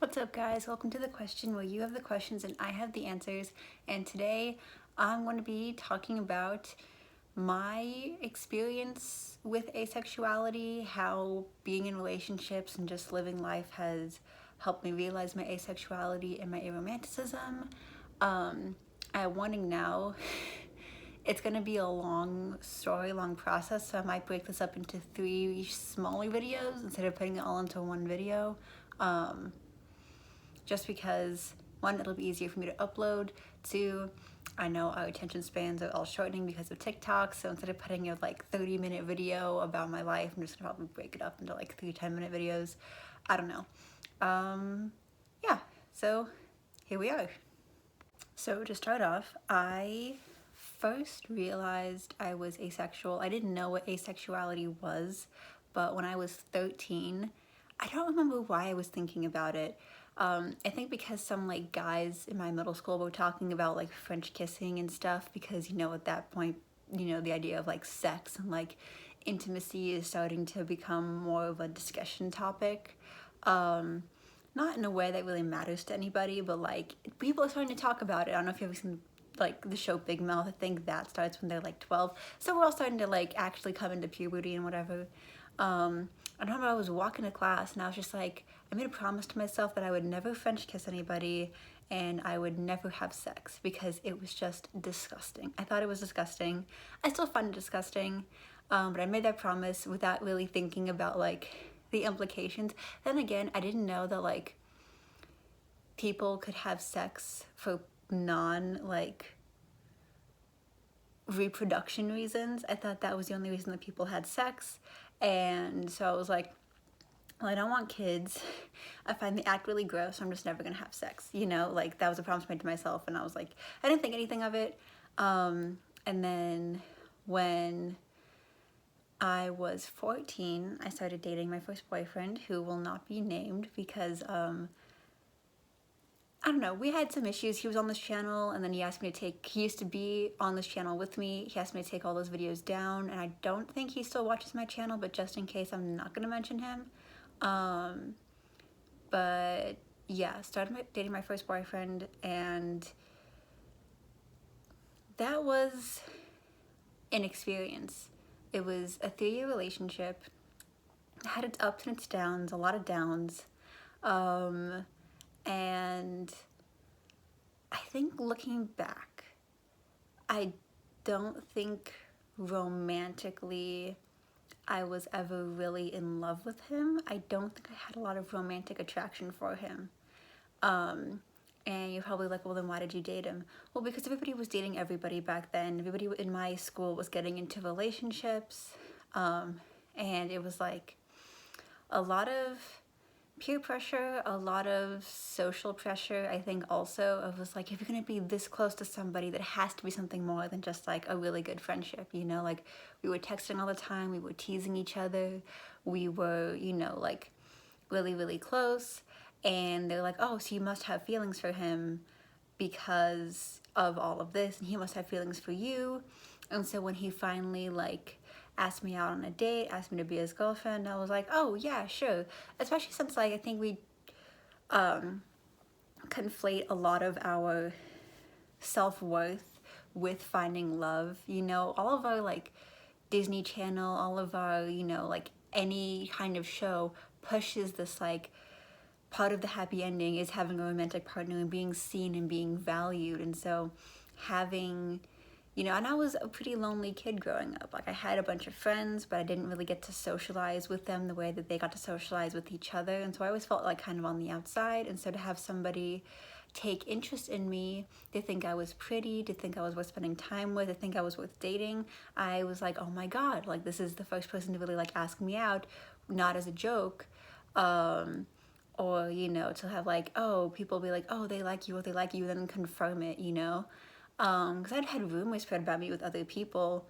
What's up, guys? Welcome to The Question, where you have the questions and I have the answers. And today I'm going to be talking about my experience with asexuality, how being in relationships and just living life has helped me realize my asexuality and my aromanticism. I'm warning now, it's going to be a long story, long process, so I might break this up into 3 smaller videos instead of putting it all into one video. Just because, one, it'll be easier for me to upload. 2, I know our attention spans are all shortening because of TikTok, so instead of putting a 30-minute video about my life, I'm just gonna probably break it up into 3 10-minute videos. I don't know. Yeah, so here we are. So to start off, I first realized I was asexual. I didn't know what asexuality was, but when I was 13, I don't remember why I was thinking about it. I think because some guys in my middle school were talking about French kissing and stuff, because at that point, the idea of sex and intimacy is starting to become more of a discussion topic. Not in a way that really matters to anybody, but people are starting to talk about it. I don't know if you've ever seen the show Big Mouth. I think that starts when they're 12. So we're all starting to actually come into puberty and whatever. I remember I was walking to class and I was just I made a promise to myself that I would never French kiss anybody and I would never have sex because it was just disgusting. I thought it was disgusting. I still find it disgusting, but I made that promise without really thinking about the implications. Then again, I didn't know that people could have sex for non reproduction reasons. I thought that was the only reason that people had sex. And so I was like, well, I don't want kids. I find the act really gross, so I'm just never gonna have sex. That was a promise I made to myself, and I was like, I didn't think anything of it. And then when I was 14, I started dating my first boyfriend, who will not be named because I don't know, we had some issues. He was on this channel and then he asked me to he used to be on this channel with me. He asked me to take all those videos down, and I don't think he still watches my channel, but just in case, I'm not gonna mention him. But yeah, started dating my first boyfriend, and that was an experience. It was a 3-year relationship. It had its ups and its downs, a lot of downs. And I think looking back, I don't think romantically I was ever really in love with him. I don't think I had a lot of romantic attraction for him. And you're probably like, well, then why did you date him? Well, because everybody was dating everybody back then. Everybody in my school was getting into relationships. And it was a lot of peer pressure, a lot of social pressure. I think also it was if you're gonna be this close to somebody, that has to be something more than just a really good friendship, we were texting all the time, we were teasing each other, we were, really, really close. And they're like, oh, so you must have feelings for him because of all of this, and he must have feelings for you. And so when he finally asked me out on a date, asked me to be his girlfriend, I was like, oh yeah, sure. Especially since I think we conflate a lot of our self-worth with finding love. All of our Disney Channel, all of our, any kind of show pushes this part of the happy ending is having a romantic partner and being seen and being valued. And so having, and I was a pretty lonely kid growing up. I had a bunch of friends, but I didn't really get to socialize with them the way that they got to socialize with each other. And so I always felt kind of on the outside. And so to have somebody take interest in me, to think I was pretty, to think I was worth spending time with, to think I was worth dating, I was like, oh my God, this is the first person to really ask me out, not as a joke. Or, to have oh, people be like, oh, they like you, or they like you, then confirm it, because I'd had rumors spread about me with other people,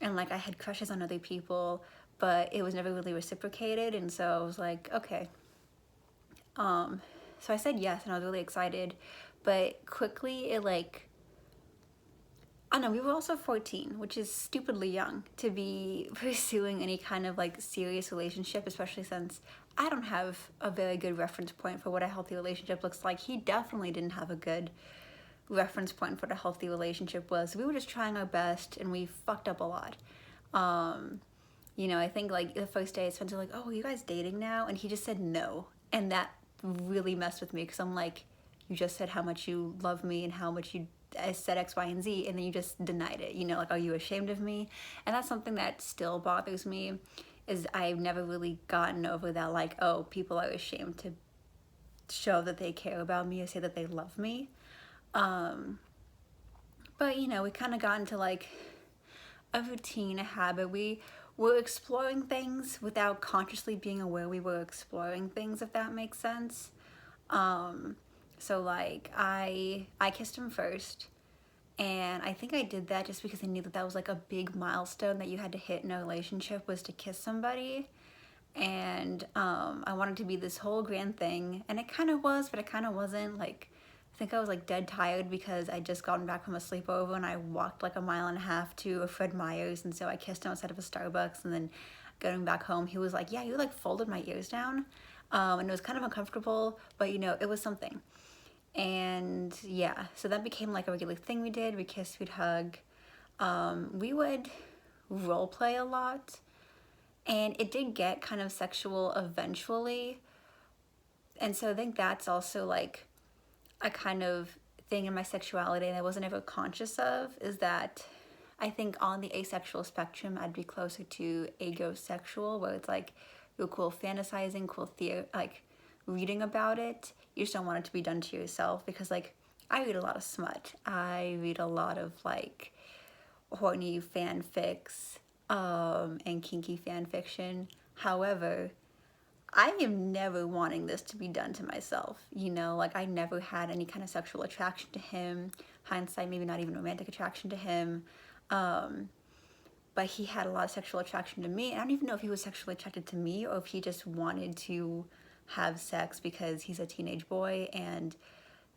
and I had crushes on other people, but it was never really reciprocated. And so I was like, okay. So I said yes, and I was really excited, but quickly it I know we were also 14, which is stupidly young to be pursuing any kind of like serious relationship, especially since I don't have a very good reference point for what a healthy relationship looks like. He definitely didn't have a good reference point for what a healthy relationship was. We were just trying our best and we fucked up a lot. You know, I think like the first day Spencer like, oh, are you guys dating now? And he just said no. And that really messed with me because I'm like, you just said how much you love me and how much you I said X, Y, and Z, and then you just denied it. You know, like, are you ashamed of me? And that's something that still bothers me, is I've never really gotten over that, like, oh, people are ashamed to show that they care about me or say that they love me. But, you know, we kind of got into, like, a routine, a habit. We were exploring things without consciously being aware we were exploring things, if that makes sense. So like I kissed him first, and I think I did that just because I knew that that was like a big milestone that you had to hit in a relationship, was to kiss somebody. And I wanted to be this whole grand thing, and it kind of was, but it kind of wasn't. Like, I think I was like dead tired because I just gotten back from a sleepover and I walked like a mile and a half to a Fred Meyer's, and so I kissed him outside of a Starbucks. And then going back home, he was like, yeah, you like folded my ears down. And it was kind of uncomfortable, but you know, it was something. And yeah, so that became like a regular thing we did. We kissed, we'd hug. We would role play a lot, and it did get kind of sexual eventually. And so I think that's also like a kind of thing in my sexuality that I wasn't ever conscious of, is that I think on the asexual spectrum, I'd be closer to agosexual, where it's like you're cool fantasizing, cool like reading about it. You just don't want it to be done to yourself, because like I read a lot of smut. I read a lot of like horny fanfics and kinky fan fiction. However, I am never wanting this to be done to myself. You know, like I never had any kind of sexual attraction to him. Hindsight, maybe not even romantic attraction to him. But he had a lot of sexual attraction to me. I don't even know if he was sexually attracted to me or if he just wanted to have sex because he's a teenage boy, and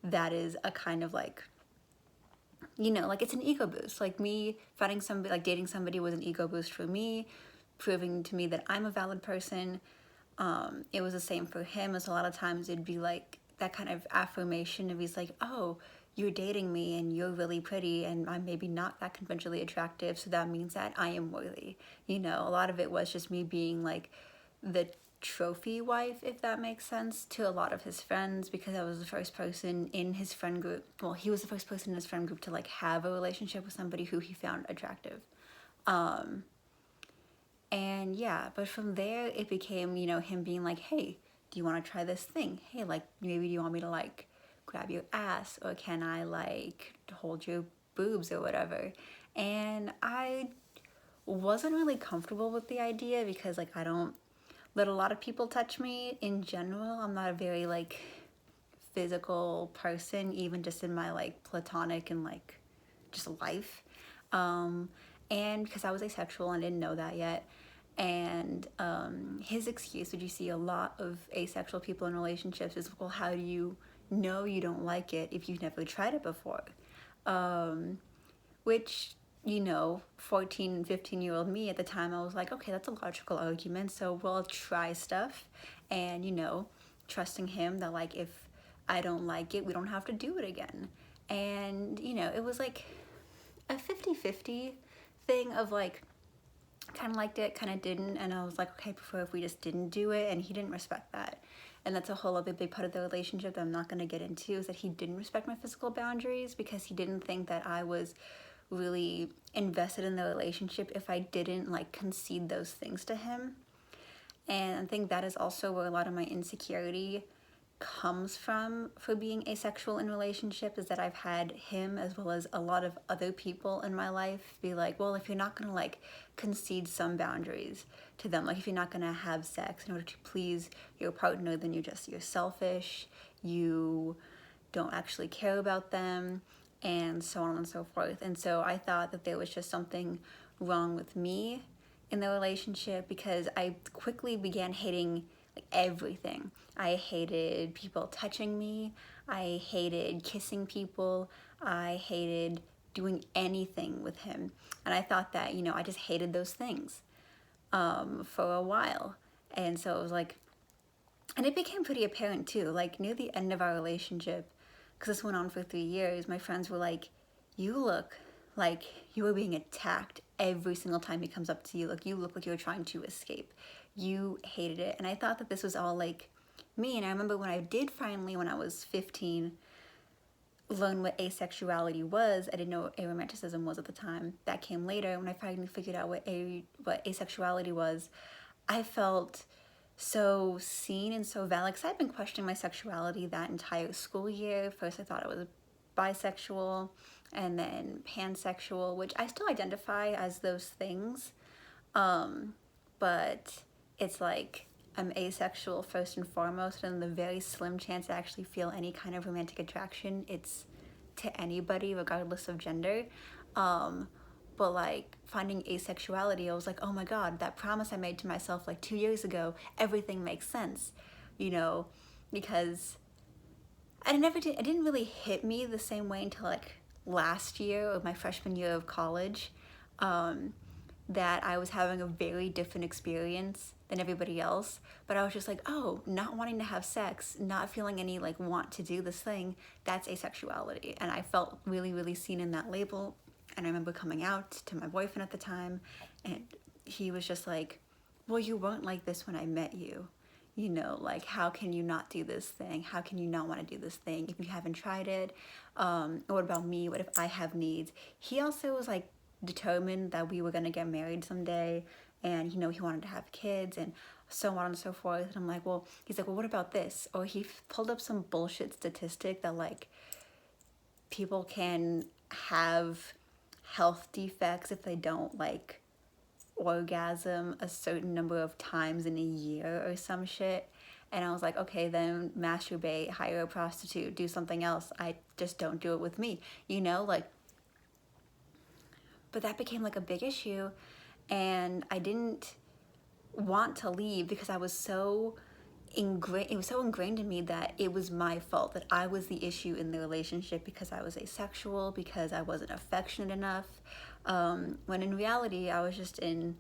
that is a kind of like, you know, like it's an ego boost. Like me finding somebody, like dating somebody was an ego boost for me, proving to me that I'm a valid person. It was the same for him, as a lot of times it'd be like that kind of affirmation of, he's like, oh, you're dating me and you're really pretty and I'm maybe not that conventionally attractive, so that means that I am worthy. You know, a lot of it was just me being like the trophy wife, if that makes sense, to a lot of his friends, because I was the first person in his friend group. Well, he was the first person in his friend group to like have a relationship with somebody who he found attractive. And yeah, but from there it became, you know, him being like, hey, do you want to try this thing? Hey, like maybe do you want me to like grab your ass, or can I like hold your boobs or whatever? And I wasn't really comfortable with the idea because like I don't let a lot of people touch me in general. I'm not a very like physical person, even just in my like platonic and like just life. And because I was asexual and didn't know that yet. And his excuse, which you see a lot of asexual people in relationships, is, well, how do you know you don't like it if you've never tried it before? Which, you know, 14 and 15-year-old me at the time, I was like, okay, that's a logical argument, so we'll try stuff. And, you know, trusting him that like if I don't like it, we don't have to do it again. And, you know, it was like a 50-50 thing of like, kind of liked it, kind of didn't, and I was like, okay, I prefer if we just didn't do it, and he didn't respect that. And that's a whole other big part of the relationship that I'm not going to get into, is that he didn't respect my physical boundaries because he didn't think that I was really invested in the relationship if I didn't like concede those things to him. And I think that is also where a lot of my insecurity comes from for being asexual in relationship, is that I've had him as well as a lot of other people in my life be like, well, if you're not gonna like concede some boundaries to them, like if you're not gonna have sex in order to please your partner, then you're selfish, you don't actually care about them, and so on and so forth. And so I thought that there was just something wrong with me in the relationship, because I quickly began hating like everything. I hated people touching me. I hated kissing people. I hated doing anything with him. And I thought that, I just hated those things for a while. And so it was like, and it became pretty apparent too, like near the end of our relationship, because this went on for 3 years, my friends were like, you look like you are being attacked every single time he comes up to you. Like, you look like you're trying to escape. You hated it. And I thought that this was all like me. And I remember when I did finally, when I was 15, learn what asexuality was. I didn't know what aromanticism was at the time. That came later. When I finally figured out what asexuality was, I felt so seen and so valid, because I'd been questioning my sexuality that entire school year. First I thought I was bisexual, and then pansexual, which I still identify as those things, but it's like I'm asexual first and foremost, and the very slim chance I actually feel any kind of romantic attraction, it's to anybody regardless of gender. But like finding asexuality, I was like, oh my God, that promise I made to myself like 2 years ago, everything makes sense, because it didn't really hit me the same way until like last year, or my freshman year of college, that I was having a very different experience than everybody else. But I was just like, oh, not wanting to have sex, not feeling any like want to do this thing, that's asexuality. And I felt really, really seen in that label. And I remember coming out to my boyfriend at the time, and he was just like, well, you weren't like this when I met you. Like, how can you not do this thing? How can you not want to do this thing if you haven't tried it? What about me? What if I have needs? He also was like determined that we were going to get married someday, and he wanted to have kids and so on and so forth. And I'm like, well, he's like, well, what about this? Or he pulled up some bullshit statistic that like people can have health defects if they don't like orgasm a certain number of times in a year or some shit. And I was like, okay, then masturbate, hire a prostitute, do something else. I just don't do it with me, like. But that became like a big issue, and I didn't want to leave because I was so ingrained. It was so ingrained in me that it was my fault, that I was the issue in the relationship because I was asexual, because I wasn't affectionate enough. When in reality, I was just in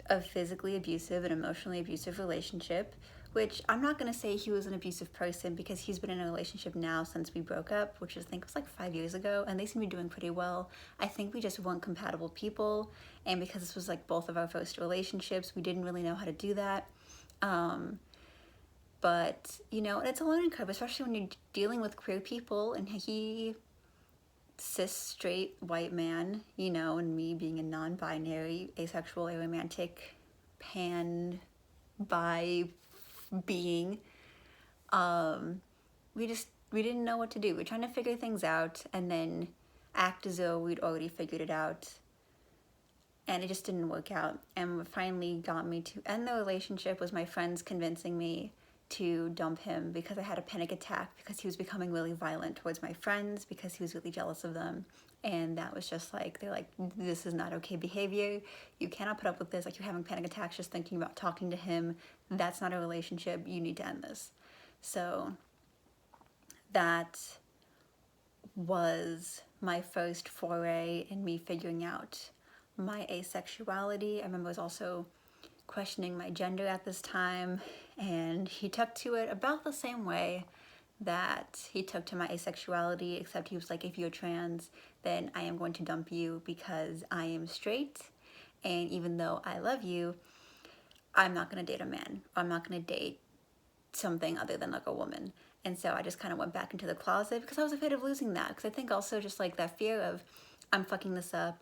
a physically abusive and emotionally abusive relationship, which I'm not going to say he was an abusive person, because he's been in a relationship now since we broke up, which I think was like 5 years ago, and they seem to be doing pretty well. I think we just weren't compatible people, and because this was like both of our first relationships, we didn't really know how to do that. But, it's a learning curve, especially when you're dealing with queer people, and he, cis, straight, white man, and me being a non-binary, asexual, aromantic, pan, bi being, we didn't know what to do. We're trying to figure things out and then act as though we'd already figured it out, and it just didn't work out. And what finally got me to end the relationship was my friends convincing me to dump him, because I had a panic attack, because he was becoming really violent towards my friends, because he was really jealous of them. And that was just like, they're like, this is not okay behavior. You cannot put up with this. Like, you're having panic attacks just thinking about talking to him. That's not a relationship. You need to end this. So that was my first foray in me figuring out my asexuality. I remember I was also questioning my gender at this time, and he took to it about the same way that he took to my asexuality, except he was like, if you're trans, then I am going to dump you because I am straight, and even though I love you, I'm not going to date a man. I'm not going to date something other than like a woman. And so I just kind of went back into the closet because I was afraid of losing that, because I think also just like that fear of I'm fucking this up,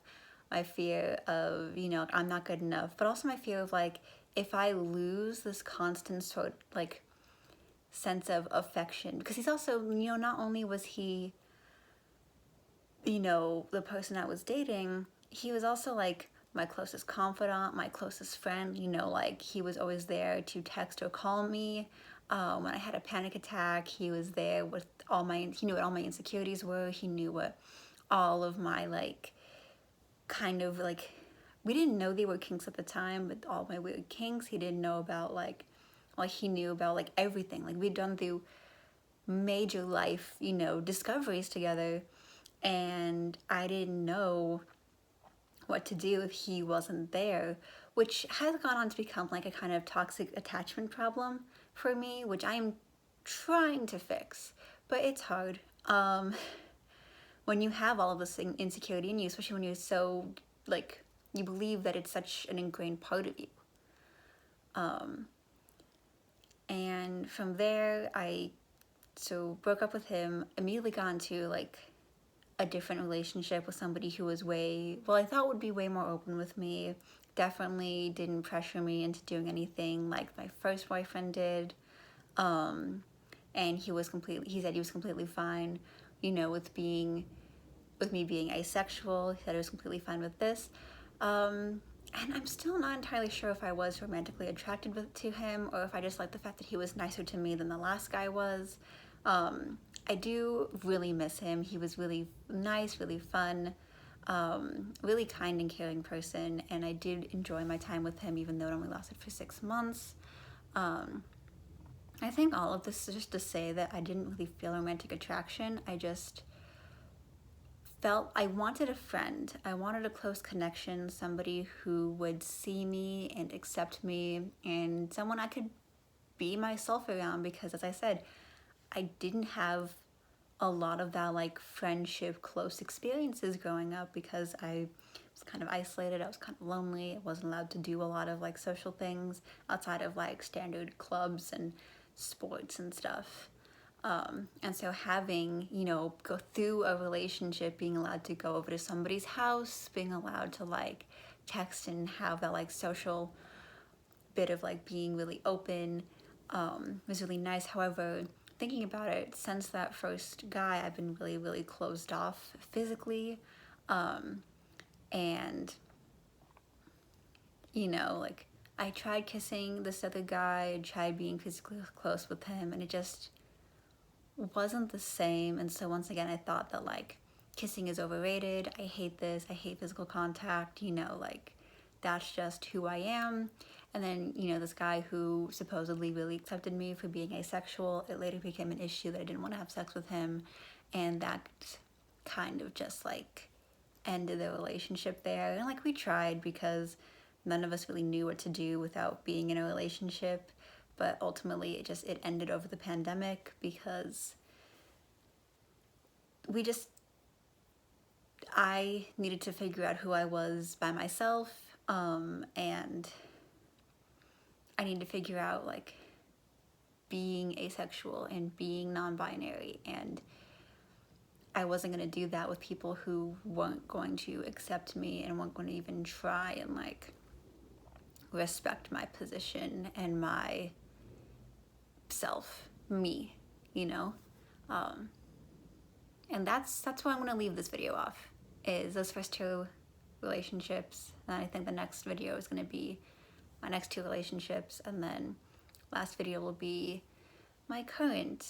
my fear of, I'm not good enough, but also my fear of like, if I lose this constant sort of like sense of affection, because he's also, not only was he, the person I was dating, he was also like my closest confidant, my closest friend, like he was always there to text or call me. When I had a panic attack, he was there with he knew what all my insecurities were. He knew what all of my like, kind of like, we didn't know they were kinks at the time, but all my weird kinks, he didn't know about like he knew about like everything. Like, we'd done through major life, discoveries together. and I didn't know what to do if he wasn't there, which has gone on to become like a kind of toxic attachment problem for me, which I'm trying to fix, but it's hard. When you have all of this insecurity in you, especially when you're so, like, you believe that it's such an ingrained part of you. And from there, I broke up with him, immediately got into like a different relationship with somebody who was I thought would be way more open with me. Definitely didn't pressure me into doing anything like my first boyfriend did. And he said he was completely fine, with me being asexual. He said he was completely fine with this. And I'm still not entirely sure if I was romantically attracted to him, or if I just liked the fact that he was nicer to me than the last guy was. I do really miss him. He was really nice, really fun, really kind and caring person, and I did enjoy my time with him, even though it only lasted for 6 months. I think all of this is just to say that I didn't really feel romantic attraction. I just felt I wanted a friend. I wanted a close connection, somebody who would see me and accept me, and someone I could be myself around, because as I said, I didn't have a lot of that like friendship, close experiences growing up, because I was kind of isolated, I was kind of lonely, I wasn't allowed to do a lot of like social things outside of like standard clubs and sports and stuff. And so having, go through a relationship, being allowed to go over to somebody's house, being allowed to like text and have that like social bit of like being really open, was really nice. However, thinking about it, since that first guy, I've been really, really closed off physically. And, like I tried kissing this other guy, tried being physically close with him, and it just wasn't the same. And so once again, I thought that like kissing is overrated. I hate this. I hate physical contact, like that's just who I am. And then, this guy who supposedly really accepted me for being asexual, it later became an issue that I didn't want to have sex with him. And that kind of just like ended the relationship there. And like we tried, because none of us really knew what to do without being in a relationship. But ultimately it ended over the pandemic, because I needed to figure out who I was by myself, and I need to figure out like being asexual and being non-binary, and I wasn't going to do that with people who weren't going to accept me and weren't going to even try and like respect my position and my self, me, and that's where I'm going to leave this video off, is those first 2 relationships. And I think the next video is going to be my next 2 relationships, and then last video will be my current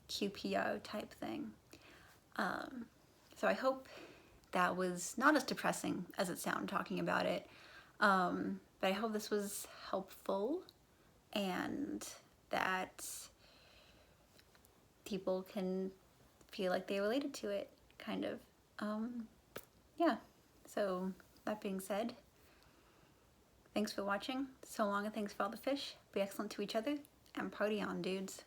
QPR type thing. So I hope that was not as depressing as it sounded talking about it, but I hope this was helpful, and that people can feel like they related to it, kind of. Yeah, so that being said, thanks for watching. So long, and thanks for all the fish. Be excellent to each other, and party on, dudes.